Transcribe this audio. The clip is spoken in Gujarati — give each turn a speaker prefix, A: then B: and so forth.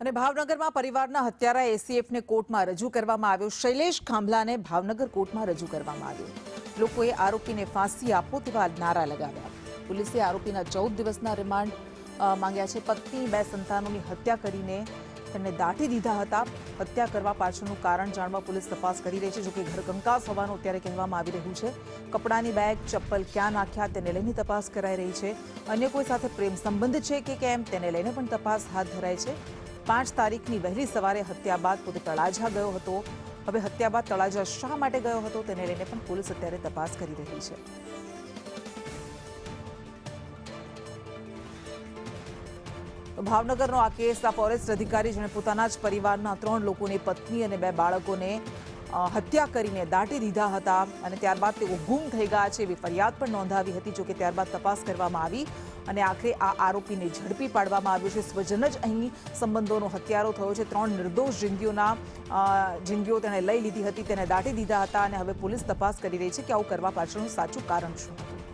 A: અને ભાવનગરમાં પરિવારના હત્યારા એસીએફને કોર્ટમાં રજૂ કરવામાં આવ્યો। શૈલેષ ખાંભલાને ભાવનગર કોર્ટમાં રજૂ કરવામાં આવ્યો। લોકોએ આરોપીને ફાંસી આપો તેવા નારા લગાવ્યા। પોલીસે આરોપીના 14 દિવસના રિમાન્ડ માંગ્યા છે। પત્ની 2 સંતાનોની હત્યા કરીને તેમને દાટી દીધા હતા। હત્યા કરવા પાછળનું કારણ જાણવા પોલીસ તપાસ કરી રહી છે। જોકે ઘર કંકાસ હોવાનું અત્યારે કહેવામાં આવી રહ્યું છે। કપડાની બેગ, ચપ્પલ ક્યાં નાખ્યા તેને લઈને તપાસ કરાઈ રહી છે। અન્ય કોઈ સાથે પ્રેમ સંબંધ છે કે કેમ તેને લઈને પણ તપાસ હાથ ધરાઈ છે। 5 તારીખની વહેલી સવારે હત્યા બાદ પોતે તળાજા ગયો હતો। હવે હત્યા બાદ તળાજા શા માટે ગયો હતો તેને લઈને પણ પોલીસ અત્યારે તપાસ કરી રહી છે। ભાવનગરનો આ કેસ આ ફોરેસ્ટ અધિકારી જેણે પોતાના જ પરિવારના 3 લોકોની પત્ની અને 2 બાળકોને હત્યા કરીને દાટી દીધા હતા અને ત્યારબાદ તેઓ ગુમ થઈ ગયા છે એવી ફરિયાદ પણ નોંધાવી હતી। જોકે ત્યારબાદ તપાસ કરવામાં આવી અને આખરે આ આરોપીને ઝડપી પાડવામાં આવ્યો છે। સ્વજન જ અહીં સંબંધોનો હત્યારો થયો છે। 3 નિર્દોષ જિંદગીઓ તેણે લઈ લીધી હતી, તેને દાટી દીધા હતા અને હવે પોલીસ તપાસ કરી રહી છે કે આવું કરવા પાછળનું સાચું કારણ શું હતું।